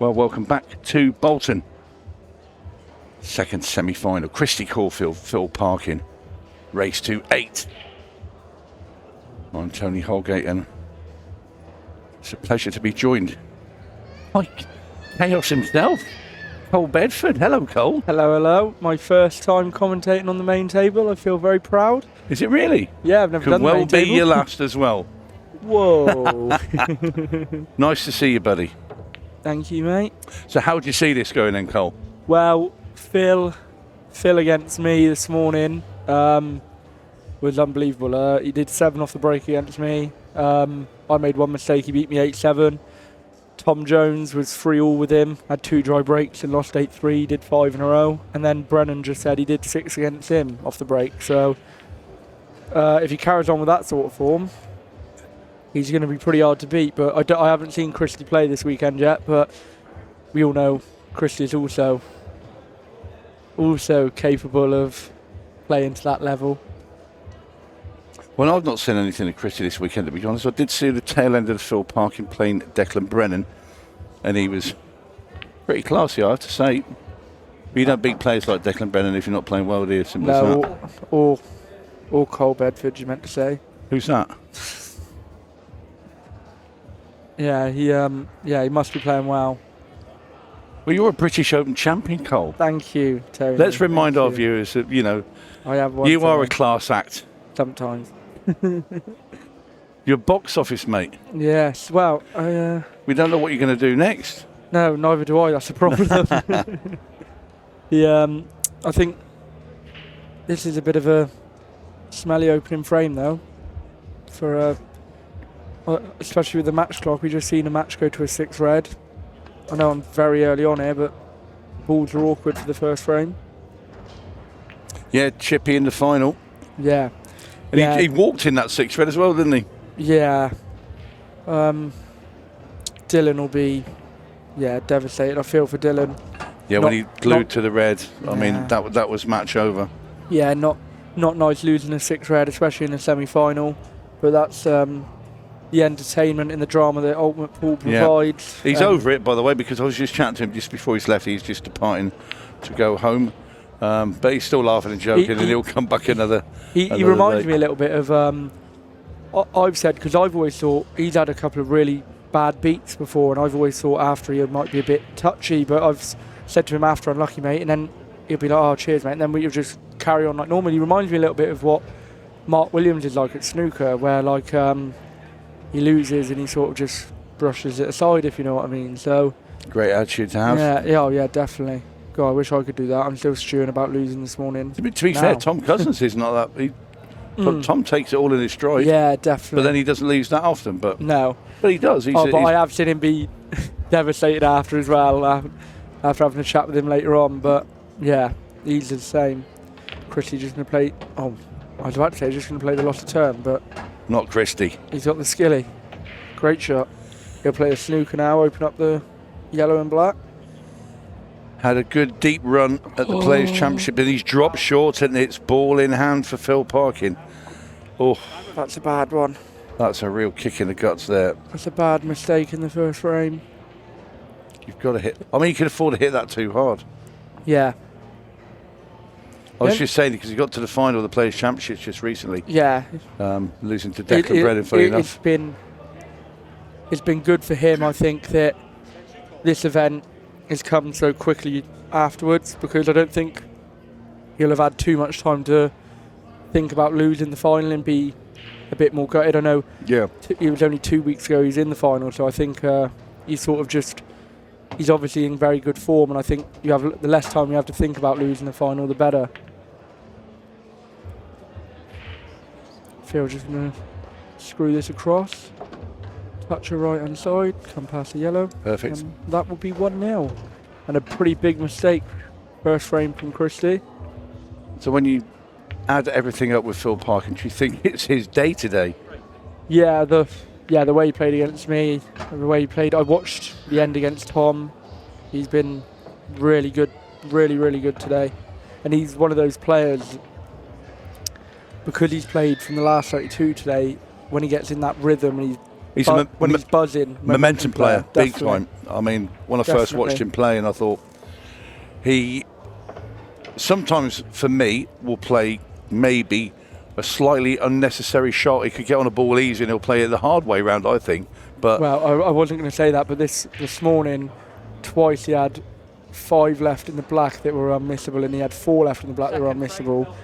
Well, welcome back to Bolton. Second semi-final. Kristi Caulfield, Phil Parkin. Race to 8. I'm Tony Holgate, and it's a pleasure to be joined by Chaos himself, Cole Bedford. Hello, Cole. Hello, hello. My first time commentating on the main table. I feel very proud. Is it really? Yeah, I've never done the main table. Could well be your last as well. Whoa. Nice to see you, buddy. Thank you, mate. So how do you see this going then, Cole? Well, Phil against me this morning was unbelievable. He did 7 off the break against me. I made one mistake. He beat me 8-7. Tom Jones was 3-all with him, had 2 dry breaks and lost 8-3, did 5 in a row. And then Brennan just said he did 6 against him off the break. So if he carries on with that sort of form, he's going to be pretty hard to beat. But I haven't seen Kristi play this weekend yet, but we all know Kristi is also capable of playing to that level. Well, I've not seen anything of Kristi this weekend, to be honest. I did see the tail end of the Phil Parkin playing Declan Brennan, and he was pretty classy, I have to say. But you don't beat players like Declan Brennan if you're not playing well, do you? Simple as that. Or Cole Bedford, you meant to say. Who's that? Yeah, he must be playing well. Well, you're a British Open champion, Cole. Thank you, Tony. Let's remind our viewers that, I have one. You are a class act. Sometimes. You're box office, mate. Yes, well, we don't know what you're going to do next. No, neither do I. That's the problem. I think this is a bit of a smelly opening frame, though. For especially with the match clock, we just seen a match go to a 6 red. I know I'm very early on here, but balls are awkward for the first frame. Yeah, chippy in the final. Yeah. And he walked in that 6 red as well, didn't he? Yeah. Dylan will be, devastated. I feel for Dylan. Yeah, when he glued to the red, I mean, that was match over. Yeah, not nice losing a 6 red, especially in the semi-final. But that's the entertainment and the drama that Ultimate Pool provides. He's over it, by the way, because I was just chatting to him just before he's left. He's just departing to go home. But he's still laughing and joking, and he'll come back another. He reminds me a little bit of. I've said, because I've always thought he's had a couple of really bad beats before, and I've always thought after he might be a bit touchy. But I've said to him after, "Unlucky, mate," and then he'll be like, "Oh, cheers, mate," and then we'll just carry on like normal. He reminds me a little bit of what Mark Williams is like at snooker, where like he loses and he sort of just brushes it aside, if you know what I mean. So great attitude to have. Yeah, definitely. God, I wish I could do that. I'm still stewing about losing this morning. To be fair, Tom Cousins is not that. Tom takes it all in his stride. Yeah, definitely. But then he doesn't lose that often. But he does. But I have seen him be devastated after as well, after having a chat with him later on. But yeah, he's the same. Kristi just going to play. Oh, I was about to say he's just going to play the lost of turn, but not Kristi. He's got the skilly. Great shot. He'll play a snooker now. Open up the yellow and black. Had a good deep run at the Players' Championship, and he's dropped short, and it's ball in hand for Phil Parkin. Oh, that's a bad one. That's a real kick in the guts there. That's a bad mistake in the first frame. You've got to hit. I mean, you can afford to hit that too hard. Yeah. I was just saying because he got to the final of the Players' Championships just recently. Yeah. Losing to Declan Brennan, funny enough. It's been good for him, I think, that this event has come so quickly afterwards, because I don't think he'll have had too much time to think about losing the final and be a bit more gutted. I know it was only 2 weeks ago he's in the final, so I think he's sort of just, he's obviously in very good form, and I think you have the less time you have to think about losing the final, the better. Phil's just going to screw this across. Touch her right hand side, come past the yellow. Perfect. That will be 1-0. And a pretty big mistake. First frame from Kristi. So when you add everything up with Phil Parkin, do you think it's his day today? Yeah, the way he played against me, the way he played. I watched the end against Tom. He's been really good, really good today. And he's one of those players, because he's played from the last 32 today, when he gets in that rhythm and He's when he's buzzing. momentum player, big definitely. time. I mean, when I first watched him play, and I thought he sometimes, for me, will play maybe a slightly unnecessary shot. He could get on a ball easy and he'll play it the hard way round, I think. But well, I wasn't going to say that, but this morning, twice he had 5 left in the black that were unmissable, and he had 4 left in the black that were unmissable.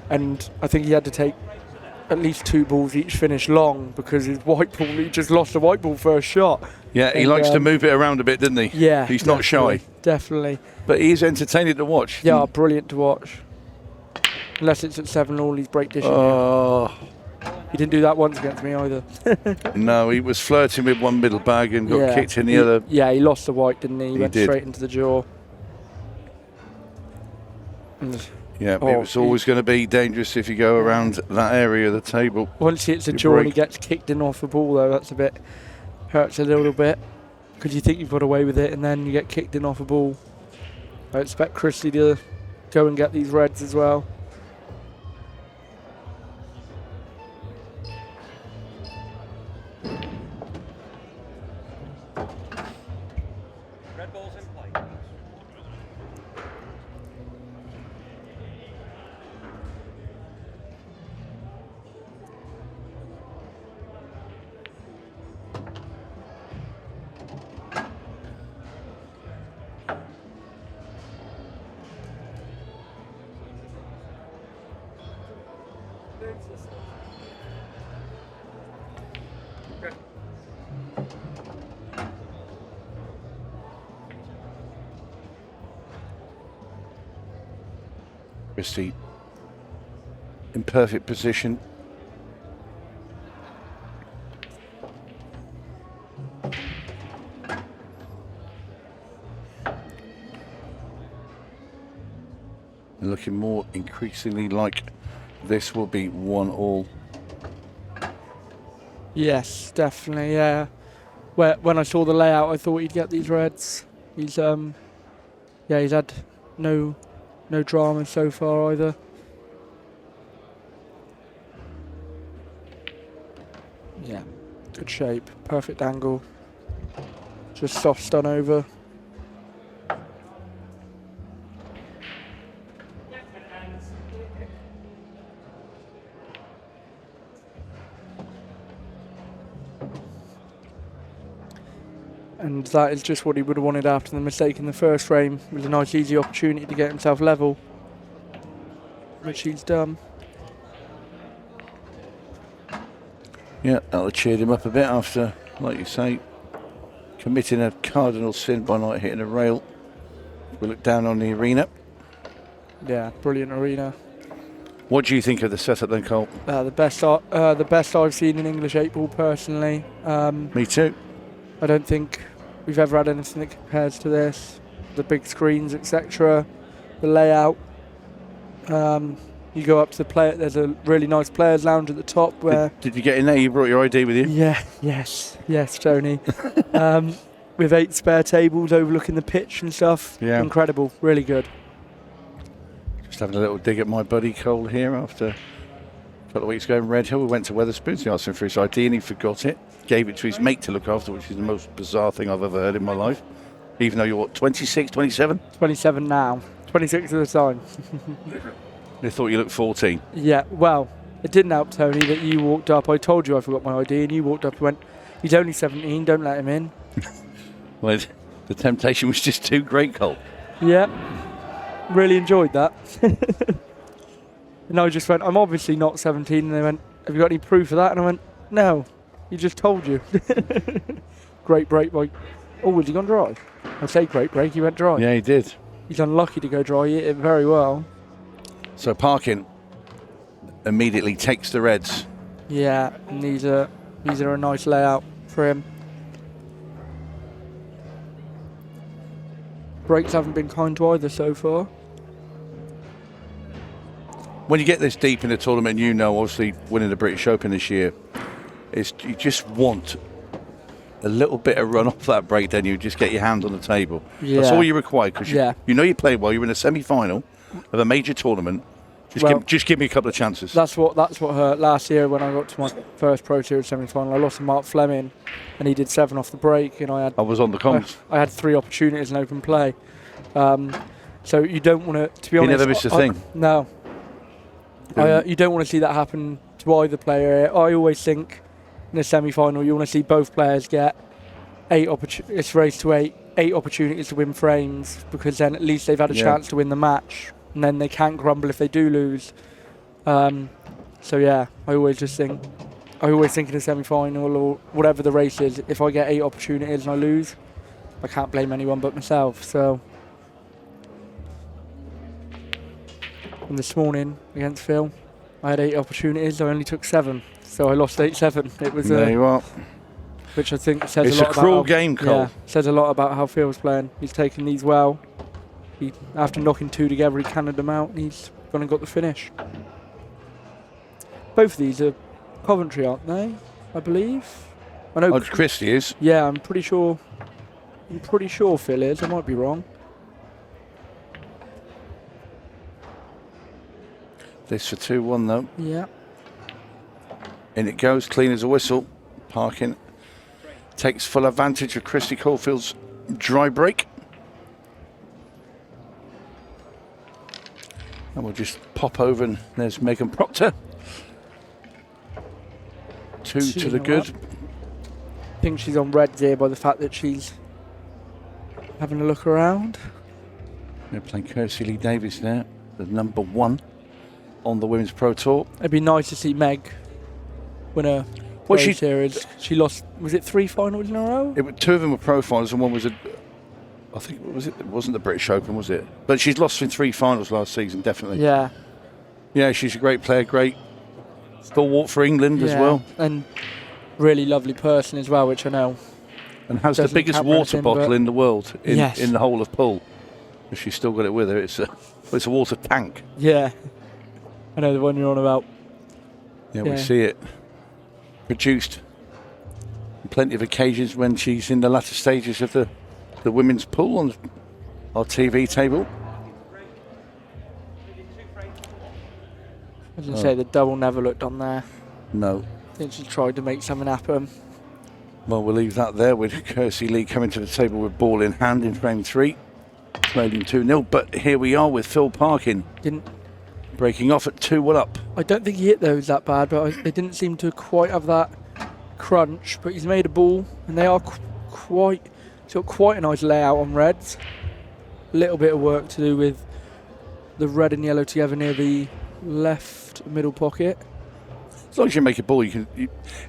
And I think he had to take at least 2 balls each finish long because his white ball, he just lost the white ball first shot. yeah, he likes to move it around a bit, doesn't he? Yeah, He's not shy. Definitely. But he is entertaining to watch. Yeah, brilliant to watch. Unless it's at 7-all, he's break dishing. Oh, He didn't do that once against me either. no, he was flirting with one middle bag and got kicked in the other. Yeah, he lost the white, didn't he? He went did. straight into the jaw. Yeah, it was always going to be dangerous if you go around that area of the table. Once he hits the jaw and he gets kicked in off the ball, though, that's hurts a little bit. Because you think you've got away with it and then you get kicked in off a ball. I expect Kristi to go and get these reds as well. Red ball's in play. Kristi in perfect position. Looking more increasingly like this will be 1-all. Yes, definitely, yeah. When I saw the layout, I thought he'd get these reds. He's had no drama so far either. Yeah, good shape, perfect angle. Just soft stun over. And that is just what he would have wanted after the mistake in the first frame. It was a nice easy opportunity to get himself level, which he's done. Yeah, that'll have cheered him up a bit after, like you say, committing a cardinal sin by not hitting a rail. We look down on the arena. Yeah, brilliant arena. What do you think of the setup then, Cole? The best I've seen in English 8-ball personally. Me too. I don't think we've ever had anything that compares to this. The big screens, etc. The layout. You go up to the player. There's a really nice players' lounge at the top where. Did you get in there? You brought your ID with you? Yeah. Yes, Tony. With 8 spare tables overlooking the pitch and stuff. Yeah. Incredible. Really good. Just having a little dig at my buddy Cole here after a couple of weeks ago in Redhill. We went to Wetherspoons. He asked him for his ID and he forgot it. Gave it to his mate to look after, which is the most bizarre thing I've ever heard in my life. Even though you're, what, 26, 27? 27 now. 26 at the time. They thought you looked 14. Yeah, well, it didn't help, Tony, that you walked up. I told you I forgot my ID, and you walked up and went, he's only 17, don't let him in. Well, the temptation was just too great, Cole. Yeah, really enjoyed that. And I just went, I'm obviously not 17. And they went, have you got any proof of that? And I went, no, he just told you. Great break by... Oh, has he gone dry? I say great break, he went dry. Yeah, he did. He's unlucky to go dry, he hit it very well. So Parkin immediately takes the reds. Yeah, and these are a nice layout for him. Breaks haven't been kind to either so far. When you get this deep in the tournament, you know, obviously winning the British Open this year, you just want a little bit of run off that break, then you just get your hand on the table. Yeah. That's all you require, because Yeah. you know you play well. You're in a semi-final of a major tournament. Just give me a couple of chances. That's what hurt last year when I got to my first Pro Series semi-final. I lost to Mark Fleming, and he did 7 off the break, and I was on the comms. I had 3 opportunities in open play. So you don't want to be honest. You never miss a thing. No. You don't want to see that happen to either player. I always think in a semi-final you want to see both players get 8 opportunities. It's raised to 8 opportunities to win frames, because then at least they've had a chance to win the match, and then they can't grumble if they do lose. So yeah, I always think in a semi-final or whatever the race is, if I get 8 opportunities and I lose, I can't blame anyone but myself. So. And this morning against Phil, I had 8 opportunities. I only took 7, so I lost 8-7. It was there you are. Which I think says it's a lot a cruel about game, Cole. Yeah, says a lot about how Phil's playing. He's taken these well. After knocking 2 together, he cannoned them out, and he's gone and got the finish. Both of these are Coventry, aren't they? I believe. I know. Kristi is. Yeah, I'm pretty sure Phil is. I might be wrong. This for 2-1 though. Yeah. In it goes, clean as a whistle. Parkin takes full advantage of Kristi Caulfield's dry break. And we'll just pop over, and there's Megan Proctor. 2 to the good. I think she's on red here by the fact that she's having a look around. They're playing Kirsty Lee Davis there, the number 1 on the Women's Pro Tour. It'd be nice to see Meg win a Pro Series. She lost, was it 3 finals in a row? 2 of them were Pro finals, and one was I think it wasn't the British Open, was it? But she's lost in 3 finals last season, definitely. Yeah. Yeah, she's a great player, great stalwart for England as well. And really lovely person as well, which I know. And has the biggest water bottle in the world in the whole of Poole. She's still got it with her. It's a water tank. Yeah. I know the one you're on about. Yeah, we see it produced on plenty of occasions when she's in the latter stages of the women's pool on our TV table. I was going to say the double never looked on there. No. I think she tried to make something happen. Well, we'll leave that there with Kirsty Lee coming to the table with ball in hand in frame 3. Trailing 2-0, but here we are with Phil Parkin. Breaking off at 2-1 up. I don't think he hit those that bad, but they didn't seem to quite have that crunch. But he's made a ball, and they are quite a nice layout on reds. A little bit of work to do with the red and yellow together near the left middle pocket. As long as you make a ball, even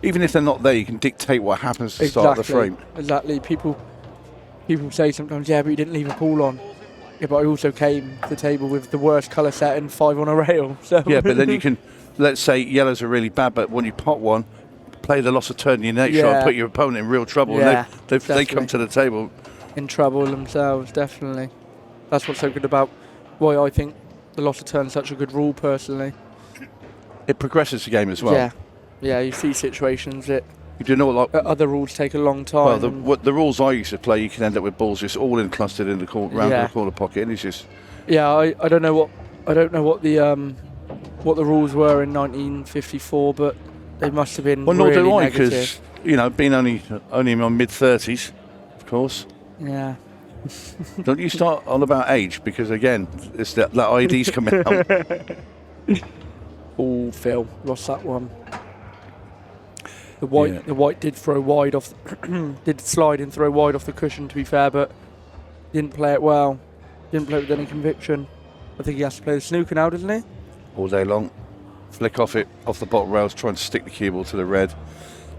if they're not there, you can dictate what happens to start the frame. Exactly. People say sometimes, yeah, but you didn't leave a ball on. Yeah, but I also came to the table with the worst colour set and 5 on a rail. So. Yeah, but then you can, let's say yellows are really bad, but when you pot one, play the loss of turn in your nature and put your opponent in real trouble. Yeah, and they come to the table in trouble themselves, definitely. That's what's so good about why I think the loss of turn is such a good rule, personally. It progresses the game as well. Yeah, you see situations that you do know what, like other rules take a long time. Well, the rules I used to play, you can end up with balls just all in clustered in the corner, round the corner pocket, and it's just. Yeah, I don't know what the rules were in 1954, but they must have been. Well, really nor do I, because being only in my mid-30s, of course. Yeah. Don't you start on about age, because again, it's that ID's coming out. Oh, Phil lost that one. The white did throw wide off, did slide and throw wide off the cushion, to be fair, but didn't play it well. Didn't play it with any conviction. I think he has to play the snooker now, doesn't he? All day long. Flick off the bottom rails, trying to stick the cue ball to the red.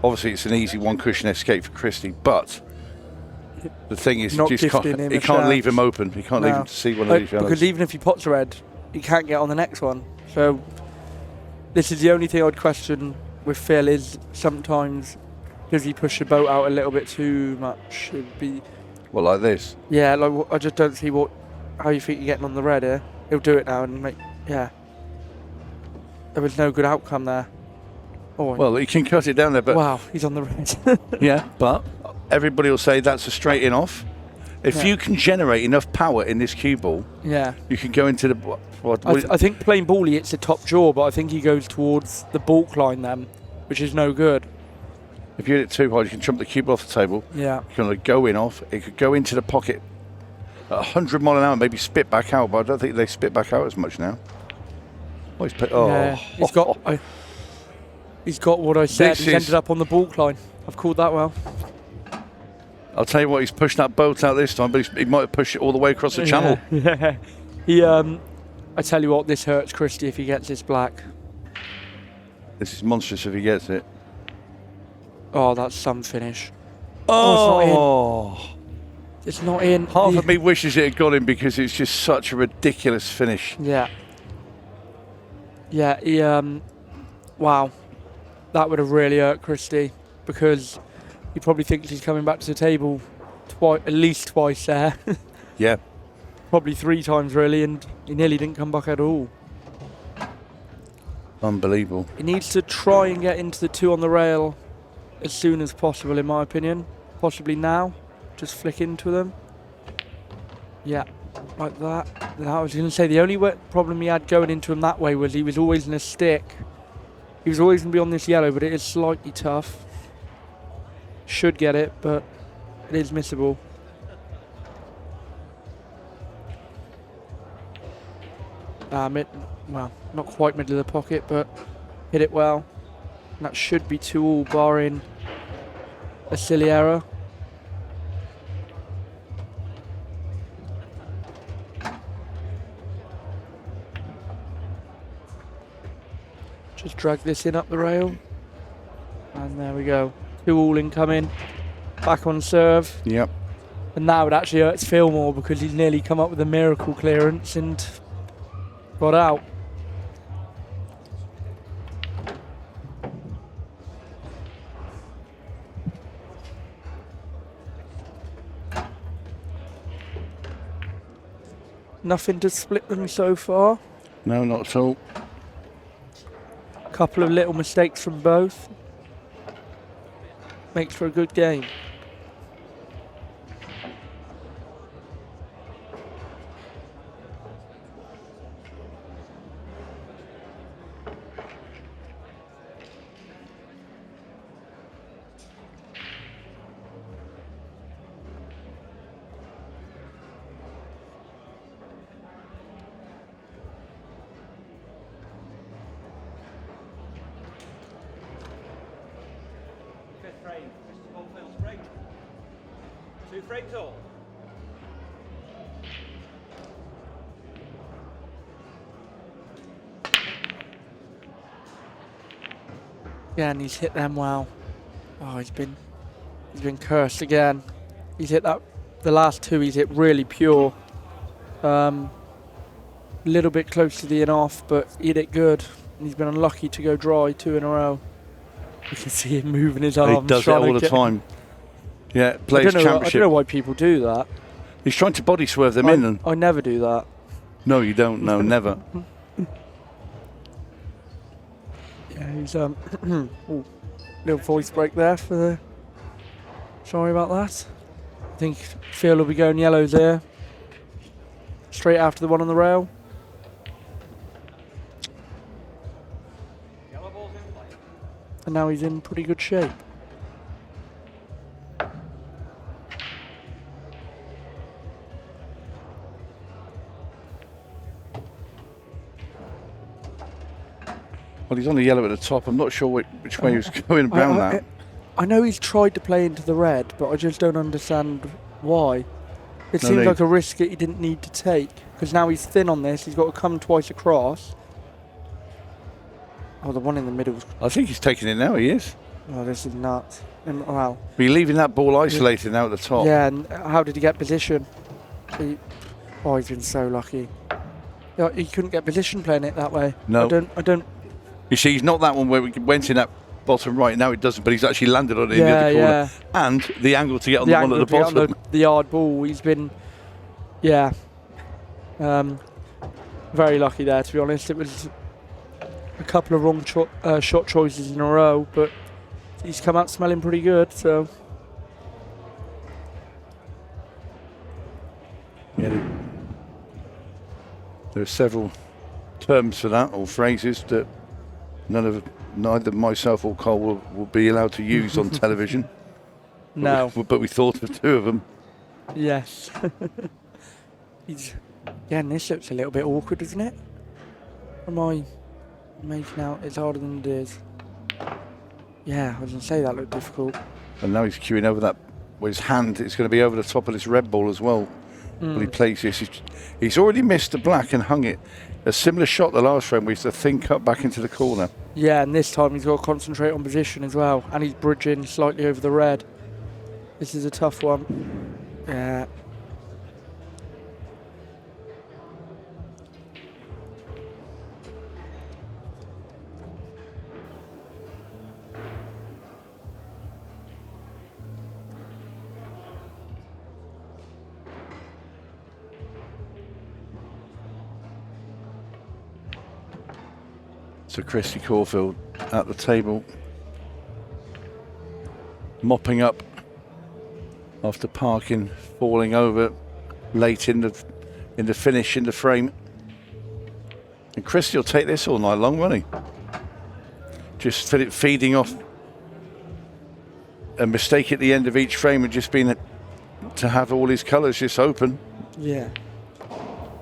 Obviously, it's an easy one cushion escape for Kristi, but the thing is, he can't leave him open. He can't leave him to see one of these yellows. Because even if he pots red, he can't get on the next one. So this is the only thing I'd question with Phil, is sometimes does he push the boat out a little bit too much? It'd be like this. Yeah, like I just don't see how you think you're getting on the red here. He'll do it now and there was no good outcome there. Oh, well, he can cut it down there, but wow, he's on the red. Yeah, but everybody will say that's a straight in off. If you can generate enough power in this cue ball, you can go into the... I think playing ball, he hits the top jaw, but I think he goes towards the baulk line then, which is no good. If you hit it too hard, you can jump the cue ball off the table. Yeah. You can go in off. It could go into the pocket at 100 mile an hour, maybe spit back out, but I don't think they spit back out as much now. Oh, he's got what I said. He's ended up on the baulk line. I've called that well. I'll tell you what, he's pushed that boat out this time, but he might have pushed it all the way across the channel. Yeah. I tell you what, this hurts Kristi if he gets this black. This is monstrous if he gets it. Oh, that's some finish. Oh, it's not in. Half of me wishes it had got in because it's just such a ridiculous finish. Yeah. Yeah, wow. That would have really hurt Kristi because he probably thinks he's coming back to the table at least twice there. Yeah. Probably 3 times really, and he nearly didn't come back at all. Unbelievable. He needs to try and get into the 2 on the rail as soon as possible, in my opinion. Possibly now. Just flick into them. Yeah, like that. I was going to say, the only problem he had going into him that way was he was always in a stick. He was always going to be on this yellow, but it is slightly tough. Should get it, but it is missable. Well, not quite middle of the pocket, but hit it well. And that should be 2-all, barring a silly error. Just drag this in up the rail. And there we go. 2-all incoming. Back on serve. Yep. And now it actually hurts Phil more because he's nearly come up with a miracle clearance and got out. Nothing to split them so far. No, not at all. A couple of little mistakes from both. Makes for a good game. Frame, Kristi Caulfield's frame. 2 frames all. Yeah, and he's hit them well. Oh, he's been cursed again. He's hit that. The last 2 he's hit really pure. Little bit close to the in off, but he hit it good. And he's been unlucky to go dry 2 in a row. You can see him moving his arms. He does it all the time. Yeah, plays championship. I don't know why people do that. He's trying to body swerve them in. And I never do that. no, you don't. No, never. Yeah, he's ooh, little voice break there for the. Sorry about that. I think Phil will be going yellows there. Straight after the one on the rail. Yellow ball's in play. And now he's in pretty good shape. Well, he's on the yellow at the top. I'm not sure which way he was going around that. I know he's tried to play into the red, but I just don't understand why. It seems like a risk that he didn't need to take, because now he's thin on this. He's got to come twice across. Oh, the one in the middle. I think he's taking it now. He is. Oh, this is nuts. Wow. But you're leaving that ball isolated now at the top. Yeah, and how did he get position? He's been so lucky. Yeah, he couldn't get position playing it that way. No. I don't. You see, he's not that one where we went in that bottom right. Now it doesn't, but he's actually landed on it in the other corner. Yeah. And the angle to get on the one at the bottom. The yard ball. He's been, very lucky there, to be honest. It was a couple of wrong shot choices in a row, but he's come out smelling pretty good. So Yeah, there are several terms for that, or phrases that neither myself or Cole will be allowed to use on television. No. But we thought of two of them. Yes. Again, this looks a little bit awkward, doesn't it? Am I making out it's harder than it is? Yeah, I was going to say that looked difficult. And now he's queuing over that with his hand. It's going to be over the top of this red ball as well. When he plays this, he's already missed the black and hung it. A similar shot the last frame, where he's a thin cut back into the corner. Yeah, and this time he's got to concentrate on position as well. And he's bridging slightly over the red. This is a tough one. Yeah. So Kristi Caulfield at the table, mopping up after Parkin falling over late in the finish, in the frame. And Kristi will take this all night long, won't he? Just feeding off a mistake at the end of each frame and just being to have all his colours just open. Yeah.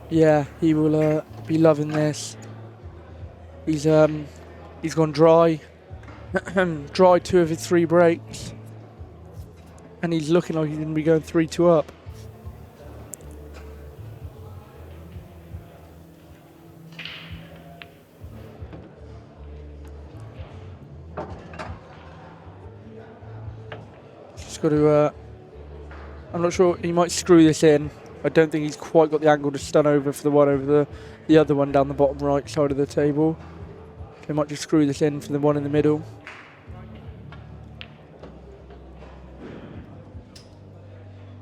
Yeah, he will be loving this. He's gone dry. Dry 2 of his 3 breaks. And he's looking like he's going to be going 3-2 up. Just got to... I'm not sure, he might screw this in. I don't think he's quite got the angle to stun over for the one over the other one down the bottom right side of the table. They might just screw this in for the one in the middle.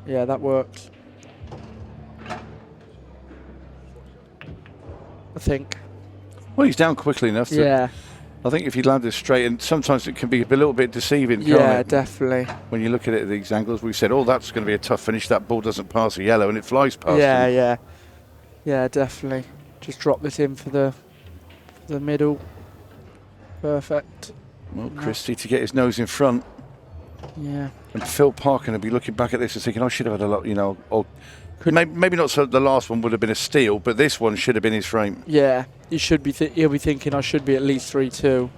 Yeah, that works. I think. Well, he's down quickly enough. Yeah. I think if you land this straight, and sometimes it can be a little bit deceiving, can't Yeah, it? definitely. When you look at it at these angles, we said, oh, that's going to be a tough finish. That ball doesn't pass a yellow, and it flies past Yeah, him. yeah. Yeah, definitely. Just drop this in for the middle. Perfect. Well, Kristi to get his nose in front. Yeah. And Phil Parkin will be looking back at this and thinking, I should have had a lot, or maybe not so the last one would have been a steal, but this one should have been his frame. Yeah, he should be. He'll be thinking I should be at least 3-2,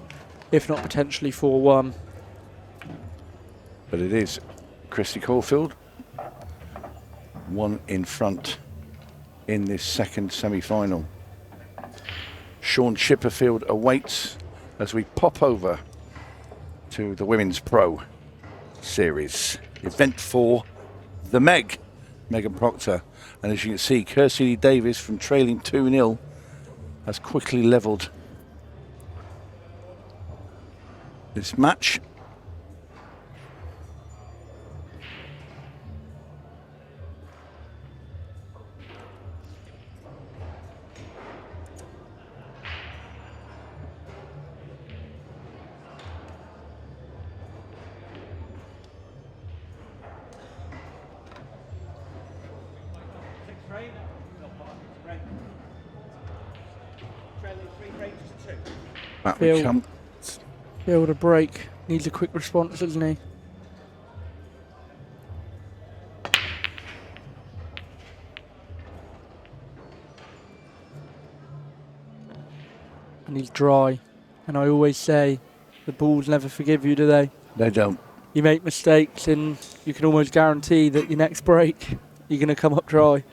if not potentially 4-1. But it is Kristi Caulfield, 1 in front in this second semi-final. Sean Chipperfield awaits as we pop over to the Women's Pro Series. Event 4, the Megan Proctor. And as you can see, Kirsty Davis from trailing 2-0 has quickly levelled this match. Back we Phil. come. Be able to break. Needs a quick response, doesn't he? And he's dry. And I always say, the balls never forgive you, do they? They don't. You make mistakes and you can almost guarantee that your next break, you're going to come up dry.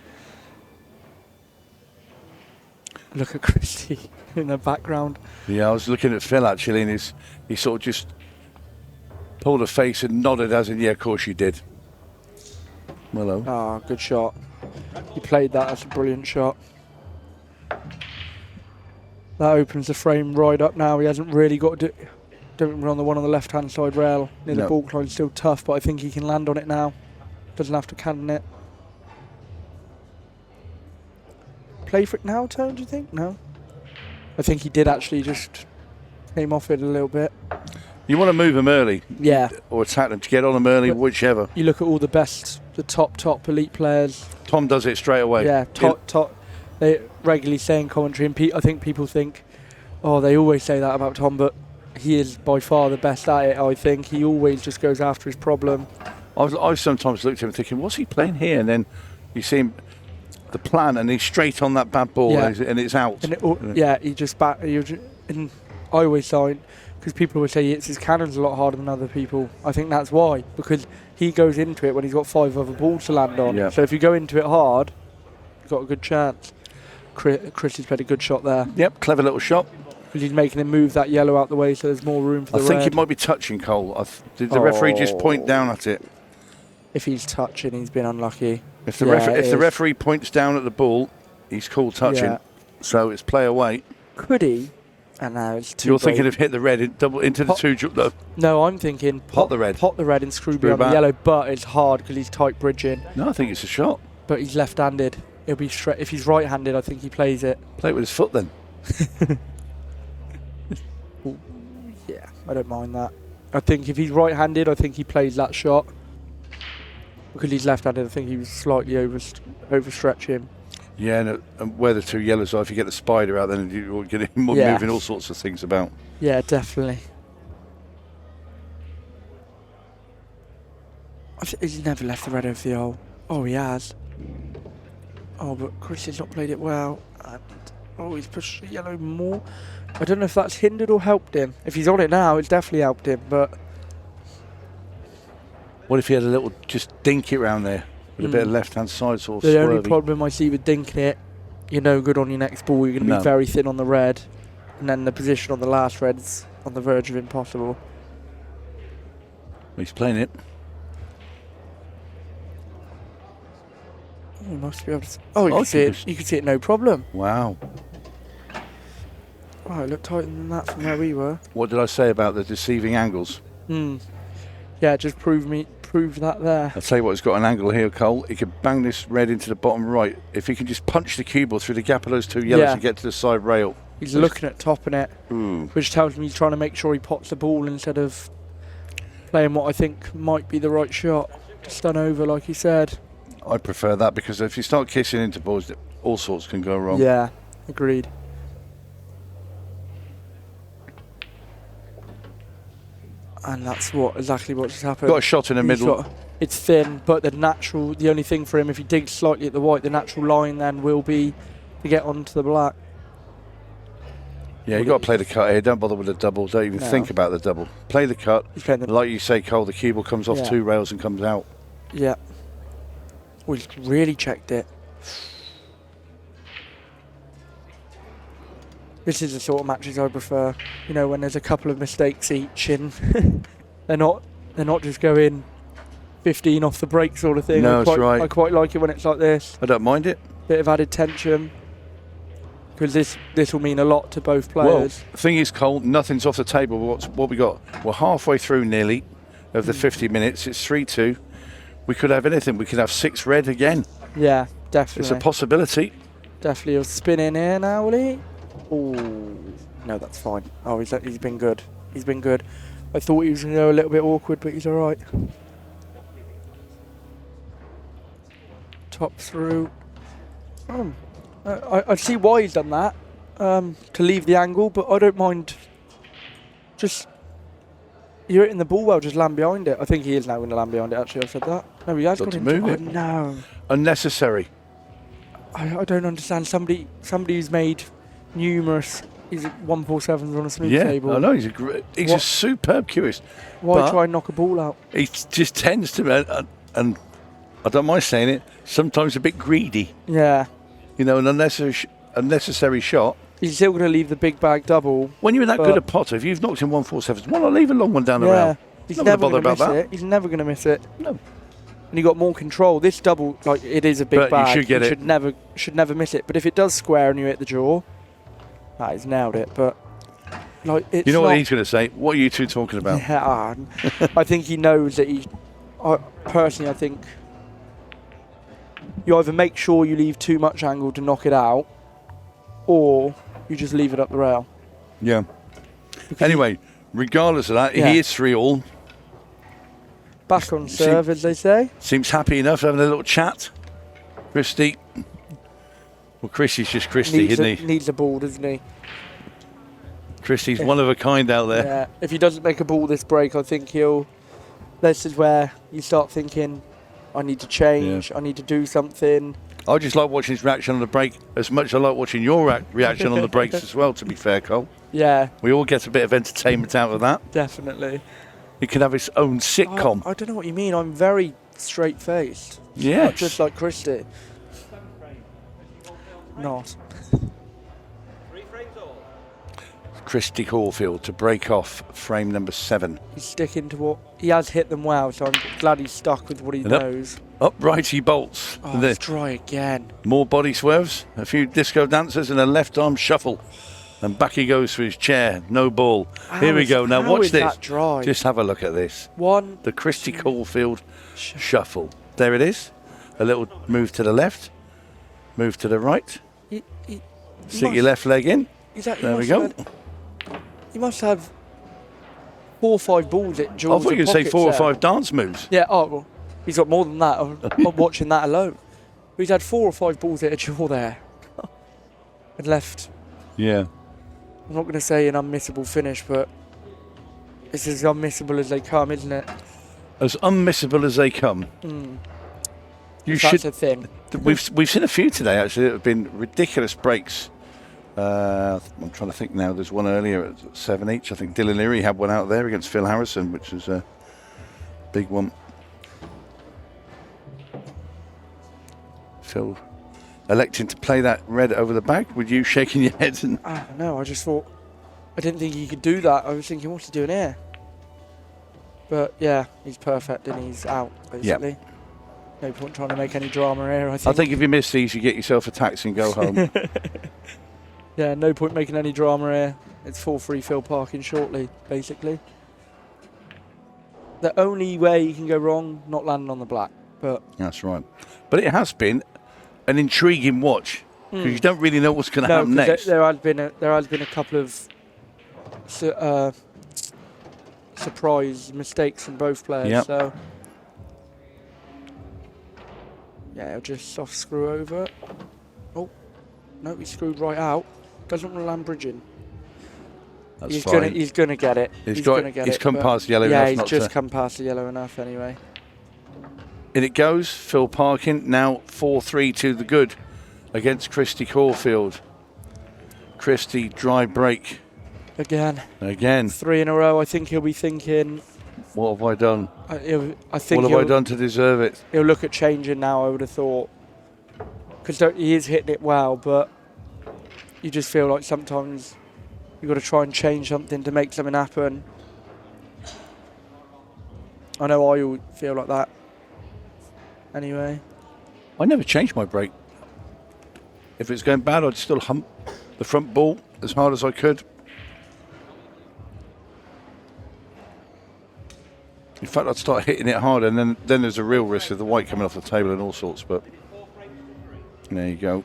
Look at Kristi in the background. Yeah, I was looking at Phil actually, and he sort of just pulled a face and nodded as in, yeah, of course you did. Hello. Ah, good shot. He played that as a brilliant shot. That opens the frame right up now. He hasn't really got to do... Don't run the one on the left-hand side rail. Near the ball line, still tough, but I think he can land on it now. Doesn't have to cannon it. Play for it now, Tone, do you think? No. I think he did actually just came off it a little bit. You want to move them early. Yeah. Or attack them to get on them early, But whichever. you look at all the best, the top elite players, Tom does it straight away. Yeah, they regularly say in commentary, and I think people think, oh, they always say that about Tom, but he is by far the best at it, I think. He always just goes after his problem. I've sometimes looked at him thinking, what's he playing here? And then you see him, the plan, and he's straight on that bad ball, and it's out. And he just and I always find, because people would say he hits his cannons a lot harder than other people. I think that's why, because he goes into it when he's got 5 other balls to land on. Yeah. So if you go into it hard, you've got a good chance. Chris has played a good shot there. Yep, clever little shot. Because he's making him move that yellow out the way, so there's more room for the red. I think it might be touching, Cole. Did the referee just point down at it? If he's touching, he's been unlucky. If the referee points down at the ball, he's called touching. Yeah. So it's play away. Could he? And now it's too You're thinking of hit the red into the two. No, I'm thinking pot the red. Pot the red and screw on the yellow, but it's hard because he's tight bridging. No, I think it's a shot. But he's left-handed. It'll be straight. If he's right-handed, I think he plays it. Play it with his foot then. Yeah, I don't mind that. I think if he's right-handed, I think he plays that shot. Because he's left-handed, I think he was slightly overstretching. Yeah, and where the two yellows are, if you get the spider out, then you're getting moving all sorts of things about. Yeah, definitely. He's never left the red over the hole. Oh, he has. Oh, but Chris has not played it well. And, he's pushed the yellow more. I don't know if that's hindered or helped him. If he's on it now, it's definitely helped him, but... What if he had a little, just dink it round there, with a bit of left-hand side sort of The swervy. only problem I see with dinking it, you're no good on your next ball. You're going to be very thin on the red. And then the position on the last red's on the verge of impossible. He's playing it. You must be able to... you can see it. You can see it no problem. Wow. Oh, it looked tighter than that from where we were. What did I say about the deceiving angles? Yeah, just prove that there. I'll tell you what, he's got an angle here, Cole. He can bang this red into the bottom right. If he can just punch the cue ball through the gap of those two yellows and get to the side rail. He's looking at topping it, which tells me he's trying to make sure he pots the ball instead of playing what I think might be the right shot. Just done over, like he said. I prefer that, because if you start kissing into balls, all sorts can go wrong. Yeah, agreed. And that's exactly what just happened. Got a shot in the middle. It's thin, but the only thing for him, if he digs slightly at the white, the natural line then will be to get onto the black. Yeah, you've got to play the cut here. Don't bother with the double. Don't even think about the double. Play the cut. Like you say, Cole, the cue ball comes off 2 rails and comes out. Yeah. Oh, he's really checked it. This is the sort of matches I prefer. You know, when there's a couple of mistakes each, and they're not just going 15 off the break sort of thing. No, that's right. I quite like it when it's like this. I don't mind it. Bit of added tension, because this will mean a lot to both players. Well, the thing is, Cole, nothing's off the table. What we got? We're halfway through nearly of the 50 minutes. It's 3-2. We could have anything. We could have 6 red again. Yeah, definitely. It's a possibility. Definitely. He'll spin in here now, will he? Oh, no, that's fine. Oh, he's been good. He's been good. I thought he was going to go a little bit awkward, but he's all right. Top through. I see why he's done that, to leave the angle, but I don't mind. Just, you're hitting the ball well, just land behind it. I think he is now going to land behind it, actually. I've said that. No, he has got to move it. No. Unnecessary. I don't understand. Somebody who's made numerous 147s on a smooth table. I know, he's a superb cueist. Why try and knock a ball out? He just tends to, and I don't mind saying it, sometimes a bit greedy. Yeah. You know, an unnecessary shot. He's still going to leave the big bag double. When you're that good a potter, if you've knocked in 147s, why not leave a long one down the rail? He's never going to miss it. He's never going to miss it. No. And he got more control. This double, like, it is a big bag. You should get it. Should never miss it. But if it does square and you hit the jaw, he's nailed it. But like, it's you know what he's going to say? What are you two talking about? Yeah, I think he knows that personally, I think you either make sure you leave too much angle to knock it out, or you just leave it up the rail. Yeah. Because anyway, regardless of that, he is 3-all. Back on serve, as they say. Seems happy enough, having a little chat. Kristi. Well, Kristi's just Kristi, isn't he? Needs a ball, doesn't he? Kristi's one of a kind out there. Yeah. If he doesn't make a ball this break, I think he'll. This is where you start thinking, I need to change. I need to do something. I just like watching his reaction on the break as much as I like watching your reaction on the breaks as well, to be fair, Cole. Yeah. We all get a bit of entertainment out of that. Definitely. He could have his own sitcom. I don't know what you mean. I'm very straight-faced. Yes. Not just like Kristi. Not. 3 frames all. Kristi Caulfield to break off frame number 7. He's sticking to what he has hit them well, so I'm glad he's stuck with what he knows. Up righty bolts. Oh, let's try again. More body swerves, a few disco dancers and a left arm shuffle. And back he goes for his chair, no ball. Here we go. Now watch this. Just have a look at this. The Kristi Caulfield shuffle. There it is. A little move to the left, move to the right. Stick your left leg in. There we go. He must have 4 or 5 balls at jaws. I thought you would say 4 or 5 dance moves. Yeah, well, he's got more than that. I'm watching that alone. He's had 4 or 5 balls at a jaw there. And left. Yeah. I'm not going to say an unmissable finish, but it's as unmissable as they come, isn't it? As unmissable as they come. That's a thing. We've seen a few today, actually, that have been ridiculous breaks. I'm trying to think now. There's one earlier at 7 each. I think Dylan Leary had one out there against Phil Harrison, which was a big one. Phil electing to play that red over the back. With you shaking your head? And I don't know. I just thought, I didn't think he could do that. I was thinking, what's he doing here? But yeah, he's perfect and he's out, basically. Yep. No point trying to make any drama here, I think if you miss these, you get yourself a taxi and go home. Yeah, no point making any drama here. It's 4-3 Phil Parkin shortly, basically. The only way you can go wrong, not landing on the black. But that's right. But it has been an intriguing watch because you don't really know what's going to happen next. There has been a couple of surprise mistakes from both players. Yep. So yeah, he'll just soft screw over. Oh no, he screwed right out. Doesn't want to land bridging. That's he's fine. He's gonna get it. He's come past yellow enough. Yeah, he's just come past the yellow enough anyway. In it goes. Phil Parkin now 4-3 to the good against Kristi Caulfield. Kristi dry break. Again. 3 in a row. I think he'll be thinking, what have I done? I think what have I done to deserve it? He'll look at changing now, I would have thought. Because he is hitting it well, but you just feel like sometimes you've got to try and change something to make something happen. I know I all feel like that. Anyway. I never changed my break. If it's going bad, I'd still hump the front ball as hard as I could. In fact, I'd start hitting it hard, and then there's a real risk of the white coming off the table and all sorts, but there you go.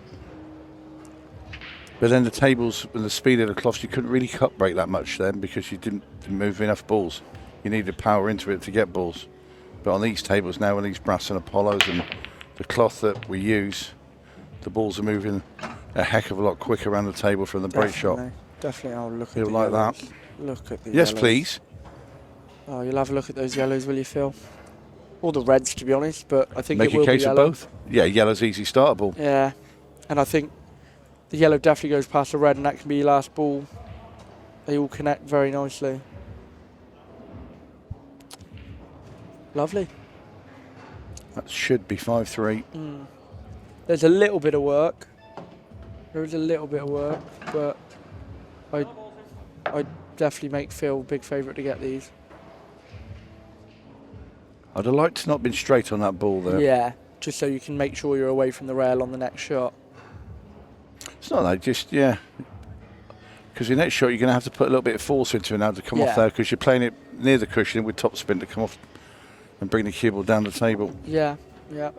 But then the tables and the speed of the cloths, you couldn't really cut break that much then because you didn't move enough balls. You needed power into it to get balls. But on these tables now, and these brass and Apollos and the cloth that we use, the balls are moving a heck of a lot quicker around the table from the break shot. Definitely, I'll look at Feel the like yellows. that. Look at the Yes, yellows. please. Oh, you'll have a look at those yellows, will you, Phil? Or the reds, to be honest, but I think Make it will a case be of yellow. both. Yeah, yellow's easy startable. Yeah, and I think the yellow definitely goes past the red, and that can be your last ball. They all connect very nicely. Lovely. That should be 5-3. There's a little bit of work. There is a little bit of work, but I'd definitely make Phil big favourite to get these. I'd have liked to not been straight on that ball there. Yeah, just so you can make sure you're away from the rail on the next shot. It's not that, just, yeah. Because your next shot, you're going to have to put a little bit of force into it now to come off there because you're playing it near the cushion with top spin to come off and bring the cue ball down the table. Yeah, yeah.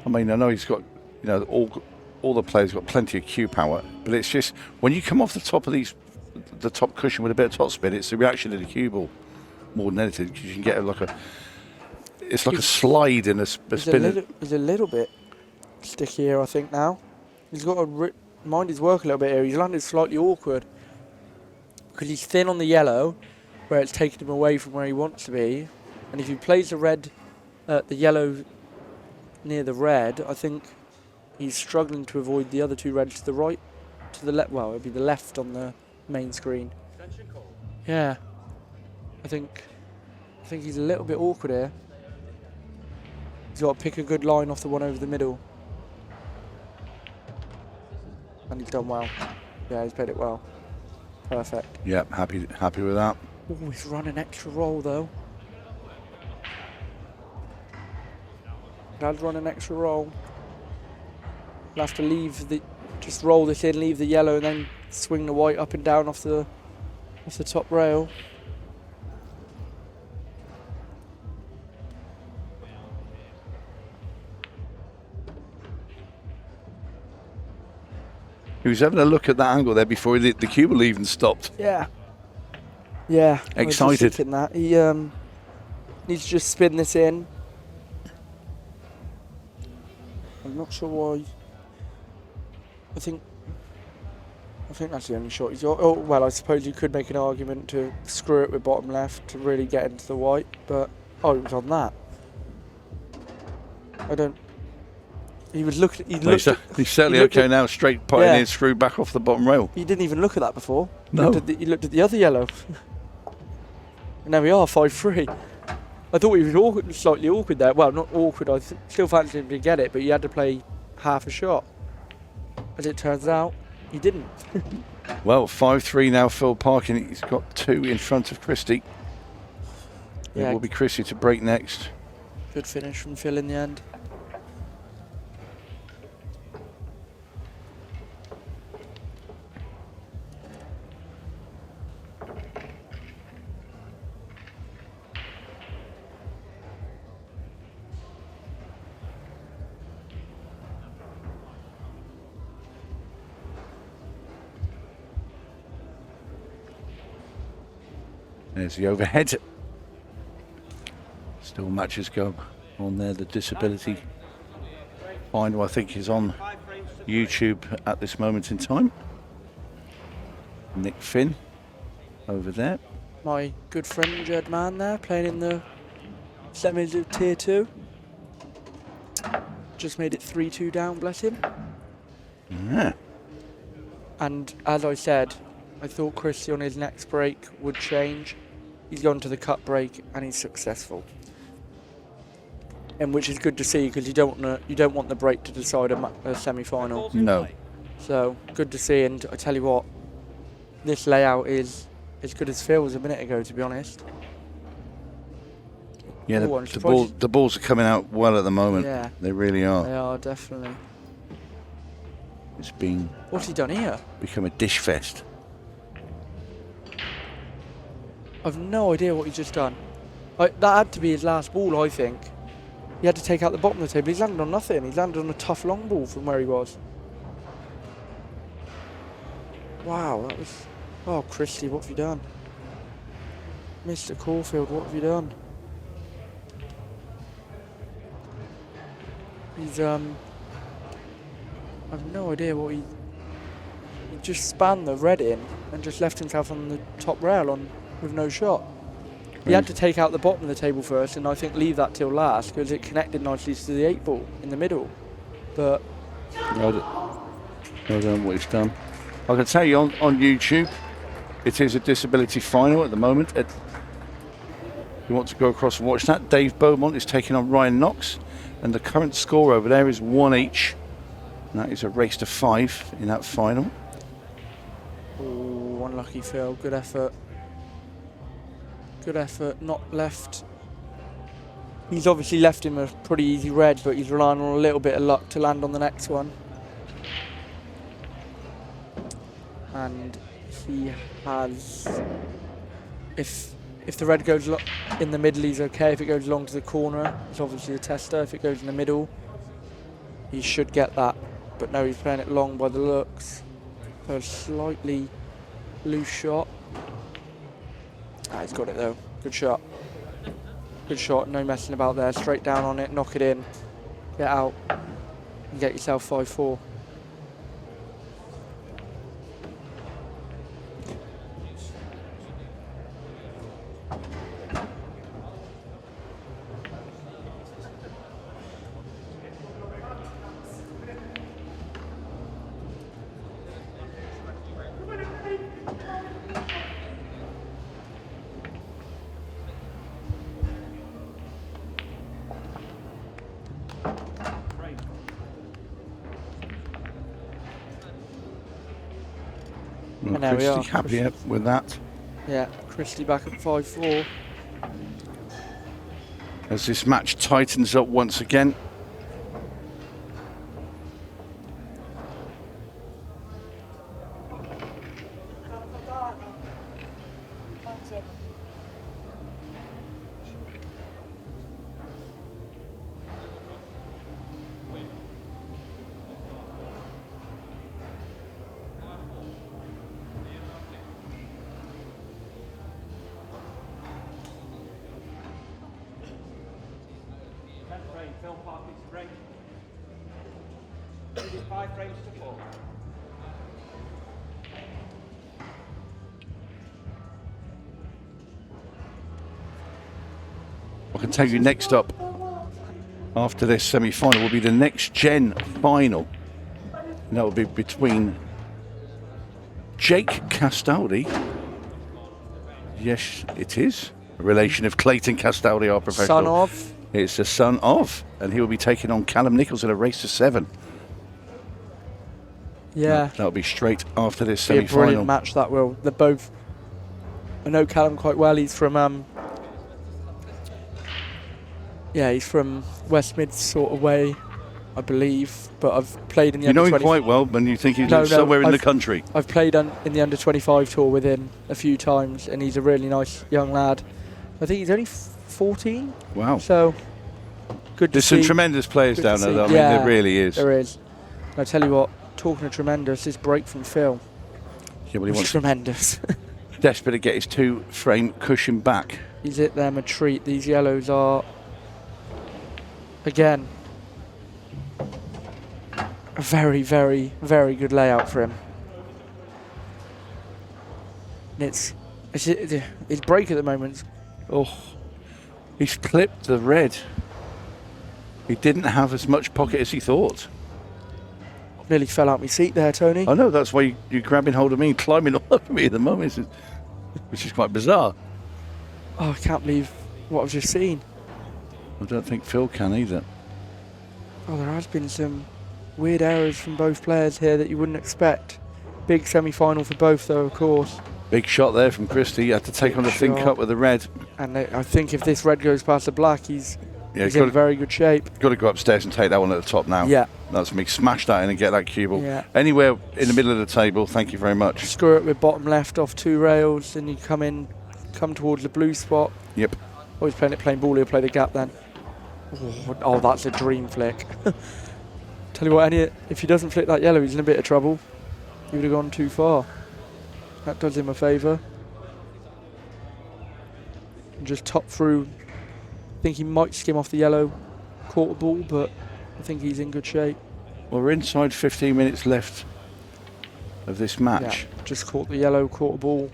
I mean, I know he's got, you know, all the players got plenty of cue power, but it's just when you come off the top of the top cushion with a bit of top spin, it's the reaction of the cue ball more than anything, because you can get it's like a slide in a spin. He's a little bit sticky here, I think, now. He's got to mind his work a little bit here. He's landed slightly awkward because he's thin on the yellow, where it's taken him away from where he wants to be. And if he plays the yellow near the red, I think he's struggling to avoid the other two reds to the right, to the left. Well, it'll be the left on the main screen. Yeah, I think he's a little bit awkward here. He's got to pick a good line off the one over the middle. And he's done well. Yeah, he's played it well. Perfect. Yep, happy with that. Oh, he's run an extra roll though. Dad's run an extra roll. He'll have to just roll this in, leave the yellow, and then swing the white up and down off the top rail. He was having a look at that angle there before the cue ball even stopped. Yeah. Yeah. Excited. I was just thinking that. He needs to just spin this in. I'm not sure why. I think that's the only shot he's got. Oh, well, I suppose you could make an argument to screw it with bottom left to really get into the white, but it was on that. He was looking. He's certainly okay now. Straight putting in, screw back off the bottom rail. He didn't even look at that before. No. He looked at the other yellow. And there we are, 5-3. I thought he was slightly awkward there. Well, not awkward. I still fancied him to get it, but he had to play half a shot. As it turns out, he didn't. Well, 5-3 now. Phil Parkin. He's got 2 in front of Kristi. Yeah. It will be Kristi to break next. Good finish from Phil in the end. There's the overhead. Still matches go on there. The disability final, I think, is on YouTube at this moment in time. Nick Finn over there. My good friend Jed Man there, playing in the semis of Tier 2. Just made it 3-2 down, bless him. Yeah. And as I said, I thought Kristi on his next break would change. He's gone to the cut break and he's successful. And which is good to see, because you don't want the break to decide a semi-final. No. So good to see, and I tell you what, this layout is as good as Phil was a minute ago, to be honest. Yeah, the balls are coming out well at the moment. Yeah, they really are. They are, definitely. It's been. What's he done here? Become a dish fest. I've no idea what he's just done. That had to be his last ball, I think. He had to take out the bottom of the table. He's landed on nothing. He's landed on a tough long ball from where he was. Wow, that was... Oh, Kristi, what have you done? Mr. Caulfield, what have you done? He's, I've no idea what he just spanned the red in and just left himself on the top rail with no shot. He had to take out the bottom of the table first, and I think leave that till last because it connected nicely to the 8 ball in the middle. But I don't know what he's done. I can tell you on YouTube, it is a disability final at the moment. If you want to go across and watch that, Dave Beaumont is taking on Ryan Knox, and the current score over there is 1 each. And that is a race to 5 in that final. Oh, unlucky Phil. Good effort. Good effort. Not left. He's obviously left him a pretty easy red, but he's relying on a little bit of luck to land on the next one. And he has... If the red goes in the middle, he's okay. If it goes along to the corner, it's obviously a tester. If it goes in the middle, he should get that. But no, he's playing it long by the looks. So a slightly loose shot. Ah, he's got it though. Good shot. Good shot. No messing about there. Straight down on it. Knock it in. Get out. And get yourself 5-4. And there we are. Kristi happy with that. Yeah, Kristi back at 5-4. As this match tightens up once again. Film Parkin's break. 5 frames to 4. I can tell you next up after this semi-final will be the next gen final. And that will be between Jake Castaldi. Yes, it is. A relation of Clayton Castaldi, our professional. Son of. It's the son of. And he will be taking on Callum Nichols in a race to 7. Yeah. That'll be straight after this Be a semi-final. brilliant match, that will. They're both. I know Callum quite well. He's from yeah, he's from West Mid sort of way, I believe. But I've played in the You know under him quite well, and you think he's No, somewhere in the I've- country. I've played in the under 25 tour with him a few times, and he's a really nice young lad. I think he's only 14, Wow. so good to There's see. some tremendous players Good down to there, see. though. I mean, Yeah, there really is. There is. And I tell you what, talking of tremendous, this break from Phil Yeah, but he was wants tremendous. desperate to get his 2-frame cushion back. He's hit them a treat. These yellows are, again, a very, very, very good layout for him. And his break at the moment. Oh, he's clipped the red. He didn't have as much pocket as he thought. Nearly fell out my seat there, Tony. I know, that's why you're grabbing hold of me and climbing all over me at the moment, which is quite bizarre. Oh, I can't believe what I've just seen. I don't think Phil can either. Oh, there has been some weird errors from both players here that you wouldn't expect. Big semi-final for both, though, of course. Big shot there from Kristi. He had to take Big on the thin shot. cut with the red. And I think if this red goes past the black, he's Yeah, in very good shape. got to go upstairs and take that one at the top now. Yeah. That's me. Smash that in and get that cue ball. Yeah. Anywhere in the middle of the table, thank you very much. Screw it with bottom left off 2 rails, and you come towards the blue spot. Yep. Oh, he's playing it plain ball, he'll play the gap then. Oh, that's a dream flick. Tell you what, if he doesn't flick that yellow, he's in a bit of trouble. He would have gone too far. That does him a favour. And just top through. I think he might skim off the yellow quarter ball, but I think he's in good shape. Well, we're inside 15 minutes left of this match. Yeah, just caught the yellow quarter ball.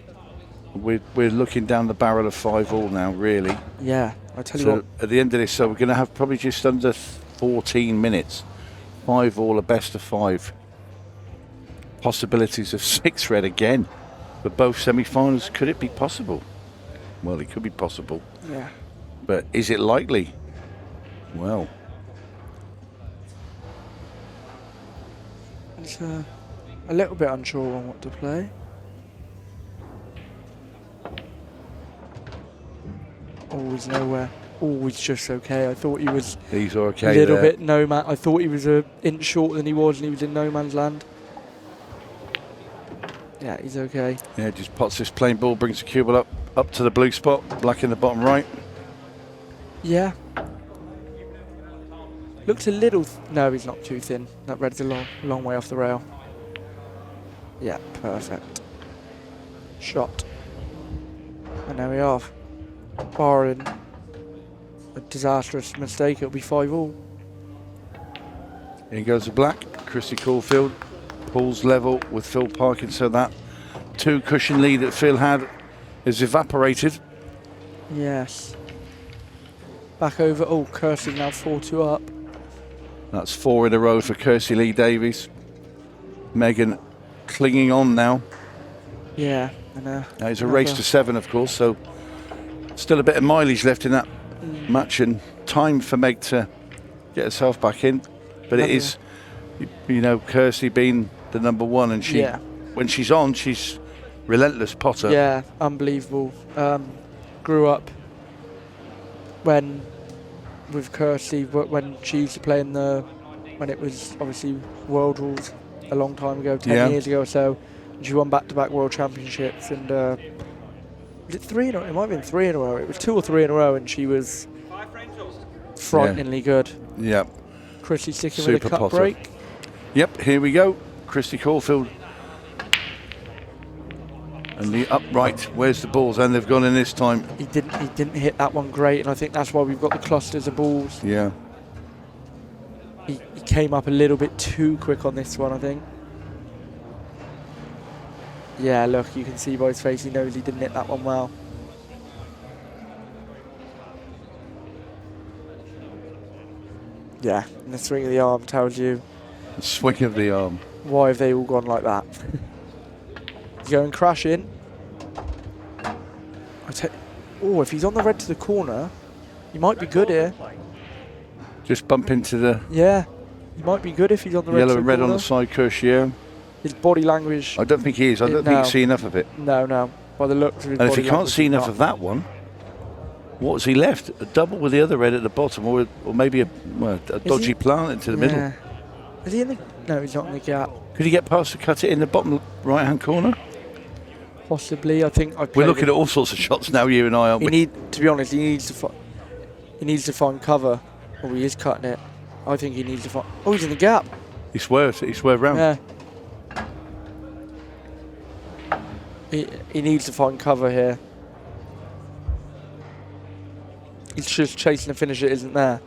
We're looking down the barrel of 5-all now, really. Yeah, I tell you So what. at the end of this, so we're going to have probably just under 14 minutes. 5-all, a best of 5. Possibilities of 6 red again for both semi-finals. Could it be possible? Well, it could be possible. Yeah. But is it likely? Well, It's a little bit unsure on what to play. Always nowhere. Always just okay. I thought he was these are a okay little there. bit no man. I thought he was an inch shorter than he was, and he was in no man's land. Yeah, he's okay. Yeah, just pots this plain ball, brings the cue ball up to the blue spot, black in the bottom right. Yeah. Looks a little. No, he's not too thin. That red's a long way off the rail. Yeah, perfect. Shot. And there we are. barring a disastrous mistake, it'll be 5-all. In goes the black. Kristi Caulfield pulls level with Phil Parkin, so that 2 cushion lead that Phil had is evaporated. Yes. Back over. Oh, Kirsty now 4-2 up. That's 4 in a row for Kirsty Lee Davies. Megan clinging on now. Yeah. Now it's a race to 7, of course, so still a bit of mileage left in that match and time for Meg to get herself back in. But it is, you know, Kirsty being the number 1, and she, when she's on, she's relentless potter. Yeah, unbelievable. Grew up with Kirsty when she used to play in when it was obviously World Rules a long time ago, 10 years ago or so. And she won back-to-back World Championships, and was it 3 in a row? It might have been 3 in a row. It was 2 or 3 in a row, and she was frighteningly good. Yeah. Kristi sticking Super with a cut potter. break. Yep, here we go. Kristi Caulfield. And the upright, where's the balls? And they've gone in this time. He didn't hit that one great, and I think that's why we've got the clusters of balls. Yeah. He came up a little bit too quick on this one, I think. Yeah, look, you can see by his face he knows he didn't hit that one well. Yeah, and the swing of the arm tells you. The swing of the arm. Why have they all gone like that? He's going crashing. Oh, if he's on the red to the corner, he might be good here. Just bump into the Yeah, he might be good if he's on the red yellow to the and red corner. on the side, Kirsty. His body language. I don't think he is. I don't think you can see enough of it. No. By the looks of his And body if he can't language, see he's enough not. of that one, what's he left? A double with the other red at the bottom, or maybe a dodgy plant into the middle. Yeah. Is he in the? No, he's not in the gap. Could he get past to cut it in the bottom right-hand corner? Possibly. I think We're looking at all sorts of shots now, you and I, aren't we? To be honest, he needs to find cover. Oh, he is cutting it. I think he needs to find. Oh, he's in the gap. He swerved round. Yeah. He needs to find cover here. He's just chasing the finish that isn't there.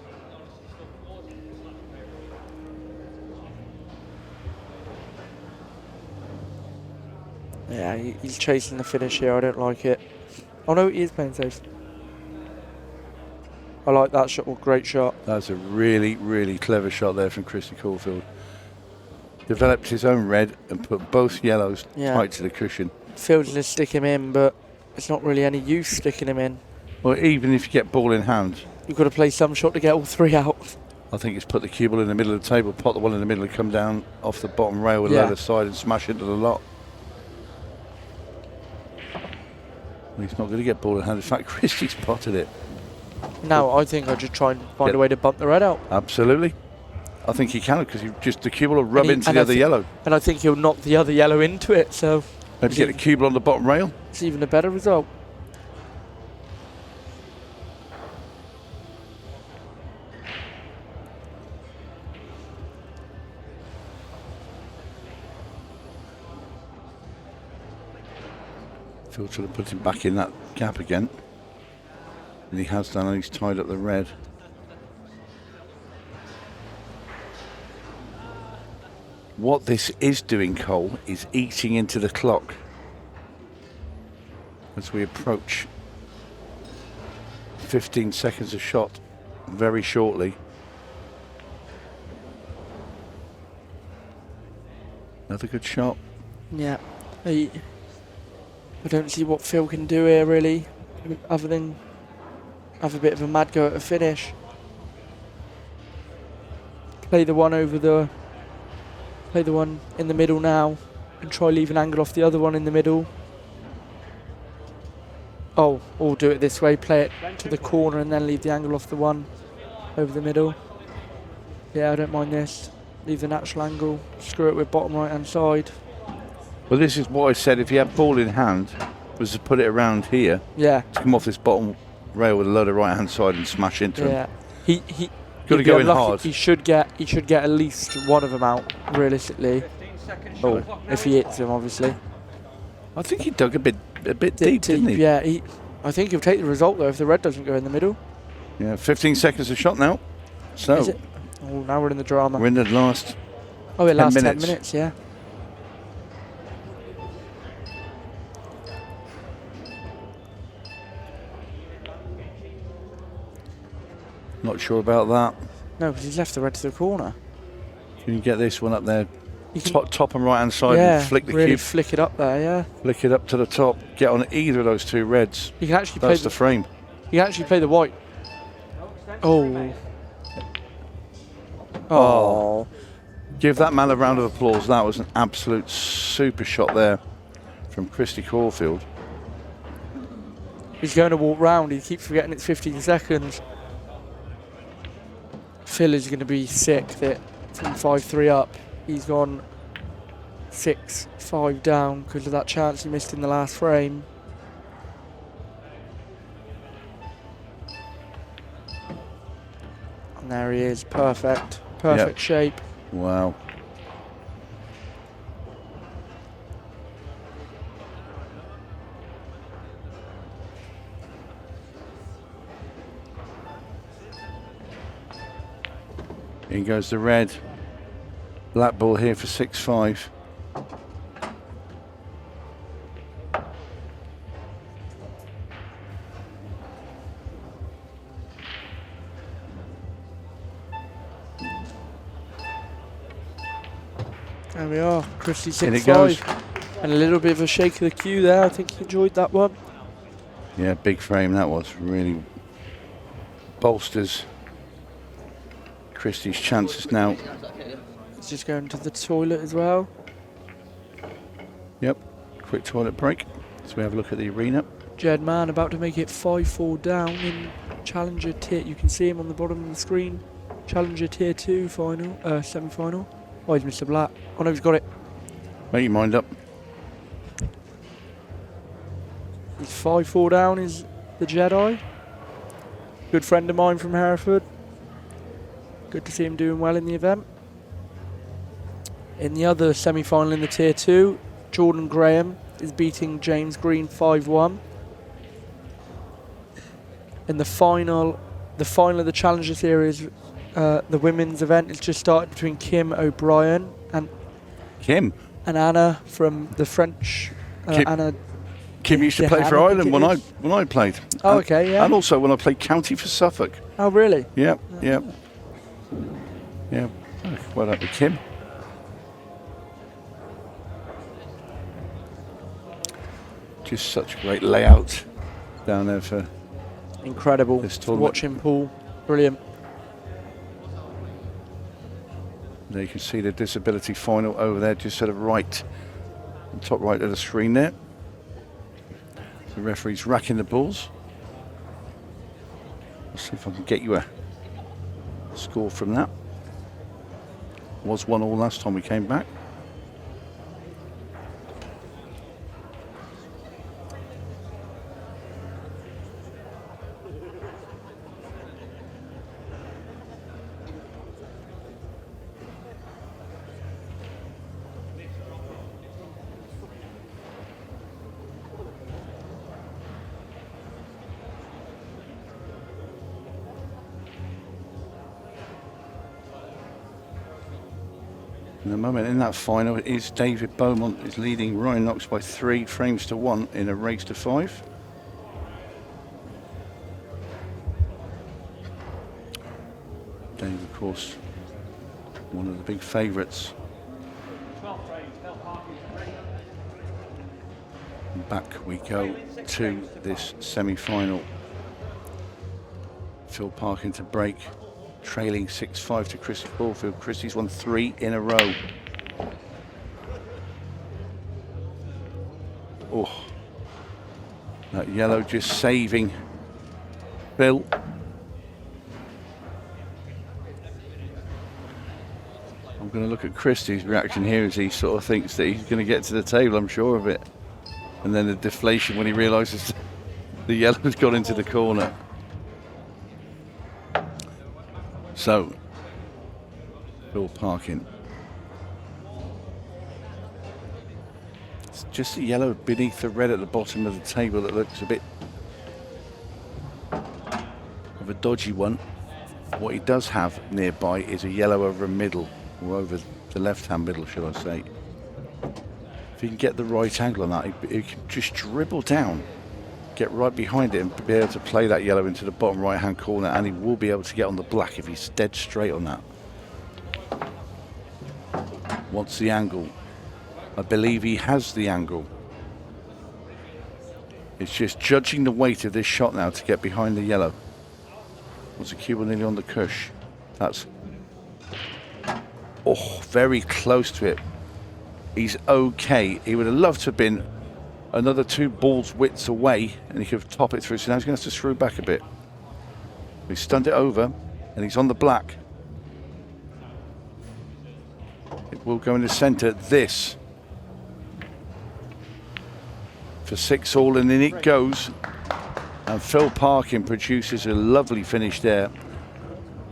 Yeah, he's chasing the finish here. I don't like it. Oh no, he is playing safe. I like that shot. Well, great shot. That's a really, really clever shot there from Kristi Caulfield. Developed his own red and put both yellows tight to the cushion. Field's going to stick him in, but it's not really any use sticking him in. Well, even if you get ball in hand, You've got to play some shot to get all 3 out. I think it's put the cue ball in the middle of the table, pot the one in the middle and come down off the bottom rail with the other side and smash into the lot. Well, he's not going to get ball in hand. In fact, Kristi's potted it. Now, I think I'll just try and find a way to bump the red out. Absolutely. I think he can, because the cue ball will rub into the other yellow. And I think he'll knock the other yellow into it, so Maybe get the cue ball on the bottom rail. it's even a better result. Phil trying to put him back in that gap again. And he has done, and he's tied up the red. What this is doing, Cole, is eating into the clock as we approach 15 seconds of shot very shortly. Another good shot. Yeah. I don't see what Phil can do here, really, other than have a bit of a mad go at a finish. Play the one in the middle now, and try leave an angle off the other one in the middle. Oh, or do it this way, play it to the corner and then leave the angle off the one over the middle. Yeah, I don't mind this. Leave the natural angle, screw it with bottom right hand side. Well, this is what I said, if he had ball in hand, was to put it around here, Yeah, to come off this bottom rail with a load of right hand side and smash into him. yeah. He Got to he'd be go in unlucky. hard. He should get at least one of them out, realistically. 15 seconds. Oh, Clock if now. he hits him, obviously. I think he dug a bit deep, didn't he? Yeah, I think he'll take the result though if the red doesn't go in the middle. Yeah, 15 seconds of shot now. So Is it? Oh, now we're in the drama. we're in the last. Oh, it 10 lasts 10 minutes. minutes, yeah. Not sure about that. No, because he's left the red to the corner. You can get this one up there, You can, top and right hand side, yeah, and flick the really cube, flick it up there, yeah. flick it up to the top. Get on either of those two reds. You can actually That's play the frame. You can actually play the white. Oh. Oh. Give that man a round of applause. That was an absolute super shot there from Kristi Caulfield. He's going to walk round. He keeps forgetting it's 15 seconds. Phil is going to be sick that from 5-3 up, he's gone 6-5 down because of that chance he missed in the last frame. And there he is, perfect. Perfect shape. Wow. In goes the red. Black ball here for 6-5. There we are, Kristi In it goes. 6-5. And a little bit of a shake of the cue there. I think he enjoyed that one. Yeah, big frame that was. Really bolsters Kristi's chances now. He's just going to the toilet as well. Yep, quick toilet break. So we have a look at the arena. Jed Mann about to make it 5-4 down in Challenger Tier. You can see him on the bottom of the screen. Challenger Tier 2 final, semi-final. Oh, he's Mr. Black. Oh no, he's got it. Make your mind up. He's 5-4 down, is the Jedi. Good friend of mine from Hereford. Good to see him doing well in the event. In the other semi-final in the Tier 2, Jordan Graham is beating James Green 5-1. In the final of the Challenger Series, the women's event has just started between Kim O'Brien and Anna from the French. Anna. Kim used to play for Hannah, I think Ireland it when I played. Oh, okay, yeah. And also when I played county for Suffolk. Oh, really? Yeah, yeah. Yeah, well done to Kim. Just such a great layout down there for Incredible. this To tournament. watch him pull. Brilliant. There you can see the disability final over there, just sort of right, top right of the screen there. The referee's racking the balls. Let's see if I can get you a score from that. Was 1-1 last time we came back. In the moment in that final is David Beaumont is leading Ryan Knox by 3 frames to 1 in a race to 5. Dave, of course, one of the big favourites. 12 frames, Phil Parkin. Back we go to this semi-final. Phil Parkin to break, trailing 6-5 to Kristi Caulfield. Kristi's won 3 in a row. Oh, that yellow just saving Bill. I'm going to look at Kristi's reaction here as he sort of thinks that he's going to get to the table, I'm sure of it. And then the deflation when he realises the yellow's gone into the corner. So, Phil Parkin. It's just the yellow beneath the red at the bottom of the table that looks a bit of a dodgy one. What he does have nearby is a yellow over a middle, or over the left-hand middle, shall I say. If he can get the right angle on that, he can just dribble down, get right behind it, and be able to play that yellow into the bottom right-hand corner, and he will be able to get on the black if he's dead straight on that. Wants the angle. I believe he has the angle. It's just judging the weight of this shot now to get behind the yellow. Was the cue nearly on the cush? That's very close to it. He's okay. He would have loved to have been another 2 balls widths away, and he could have topped it through. So now he's going to have to screw back a bit. He stunned it over, and he's on the black. It will go in the centre. This for 6 all, and in it goes. And Phil Parkin produces a lovely finish there.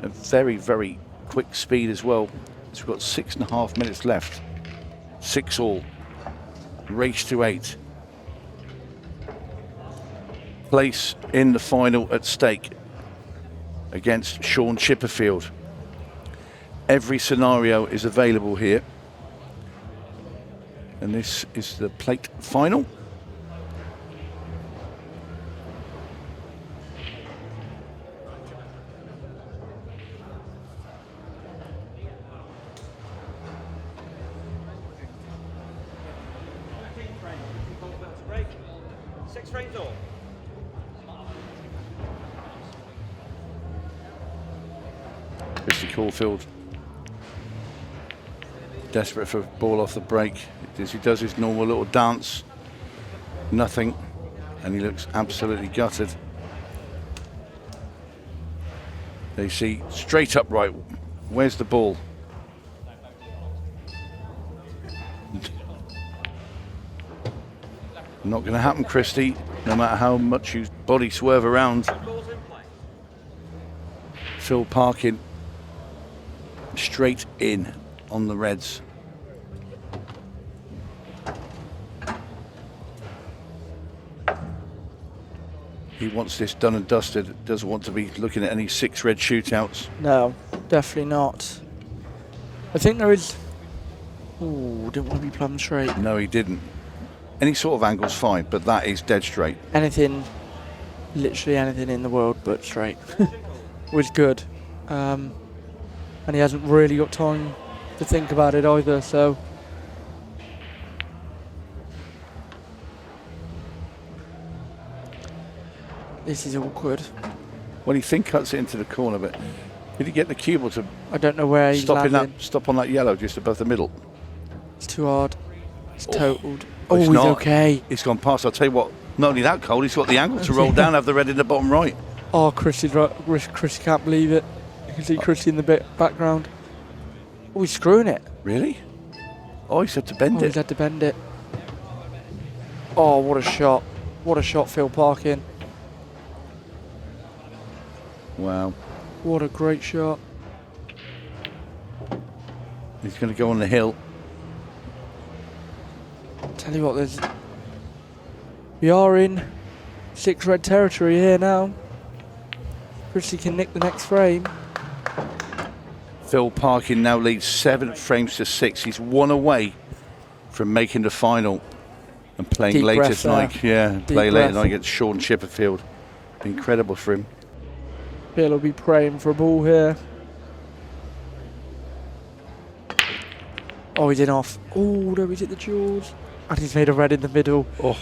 A very, very quick speed as well. So we've got 6.5 minutes left. 6 all. Race to 8. Place in the final at stake against Sean Chipperfield. Every scenario is available here. And this is the plate final. Break. 6 frames all. Kristi Caulfield, desperate for ball off the break. As he does his normal little dance, nothing, and he looks absolutely gutted. They see straight upright. Where's the ball? Not going to happen, Kristi, no matter how much you body swerve around. Balls in play. Phil Parkin straight in on the reds. He wants this done and dusted. Doesn't want to be looking at any 6 red shootouts. No, definitely not. I think there is... Ooh, didn't want to be plumb straight. No, he didn't. Any sort of angle's fine, but that is dead straight. Anything, literally anything in the world but straight. Was good. And he hasn't really got time to think about it either, so... This is awkward. Well, he think cuts it into the corner, but did he get the cue ball to I don't know where he's landing. stop on that yellow just above the middle? It's too hard. It's totaled. Oh, He's not. okay. It's gone past. I'll tell you what, not only that, Cole, he's got the angle to roll down, have the red in the bottom right. Oh, Kristi can't believe it. You can see Kristi in the background. Oh, he's screwing it. Really? Oh, he's had to bend He's it. had to bend it. Oh, what a shot. What a shot, Phil Parkin. Wow. What a great shot. He's going to go on the hill. Tell you what, we are in 6 red territory here now. Kristi can nick the next frame. Phil Parkin now leads 7 frames to 6. He's 1 away from making the final and playing Deep later breath tonight. there. Yeah, play later breath. tonight against Sean Chipperfield. Incredible for him. Bill will be praying for a ball here. Oh, he's in off. Oh, no, he's hit the jaws. And he's made a red in the middle. Oh,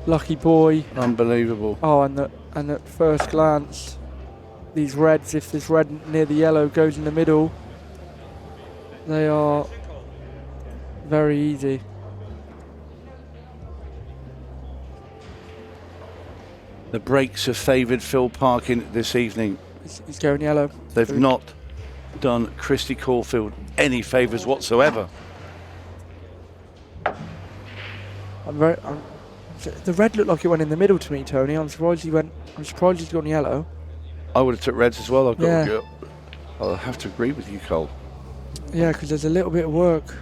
Lucky boy. unbelievable. Oh, and at first glance, these reds, if this red near the yellow goes in the middle, they are very easy. The breaks have favoured Phil Parkin this evening. He's going yellow. They've not done Kristi Caulfield any favours whatsoever. The red looked like it went in the middle to me, Tony. I'm surprised he's gone yellow. I would have took reds as well. Yeah. I'll have to agree with you, Cole. Yeah, because there's a little bit of work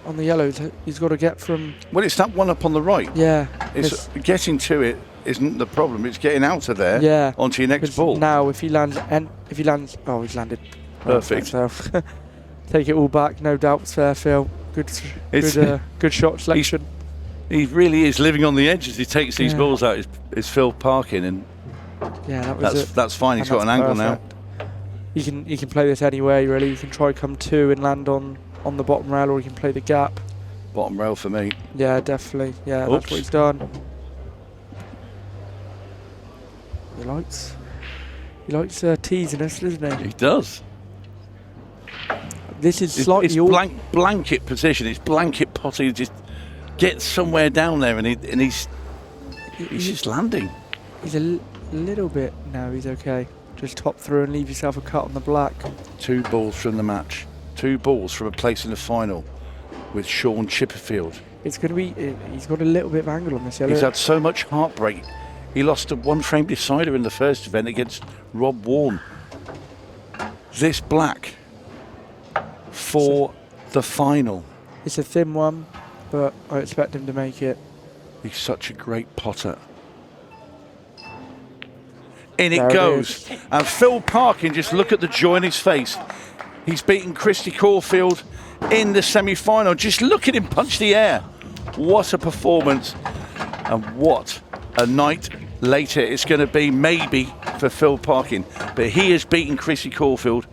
on the yellows. He's got to get from... Well, it's that one up on the right. Yeah. It's getting to it. isn't the problem. It's getting out of there Yeah. onto your next ball. Now, if he lands, oh, he's landed. Perfect. Take it all back, no doubts there, Phil. Good shot selection. He really is living on the edge as he takes these balls out. Is Phil Parkin, and yeah, that's fine. He's got an angle now. You can play this anywhere really. You can try come 2 and land on the bottom rail, or you can play the gap. Bottom rail for me. Yeah, definitely. Yeah, Oops. that's what he's done. He likes teasing us, doesn't he? He does. This is slightly it's blanket position. It's blanket potty. Just get somewhere down there, and he's just landing. He's a little bit. No, he's okay. Just top through and leave yourself a cut on the black. 2 balls from the match. 2 balls from a place in the final with Sean Chipperfield. It's going to be. He's got a little bit of angle on this yellow. He's had so much heartbreak. He lost a 1-frame decider in the first event against Rob Warren. This black for the final. It's a thin one, but I expect him to make it. He's such a great potter. In There it it goes. And Phil Parkin, just look at the joy in his face. He's beaten Kristi Caulfield in the semi-final. Just look at him punch the air. What a performance. And what a night later it's going to be, maybe, for Phil Parkin. But he has beaten Kristi Caulfield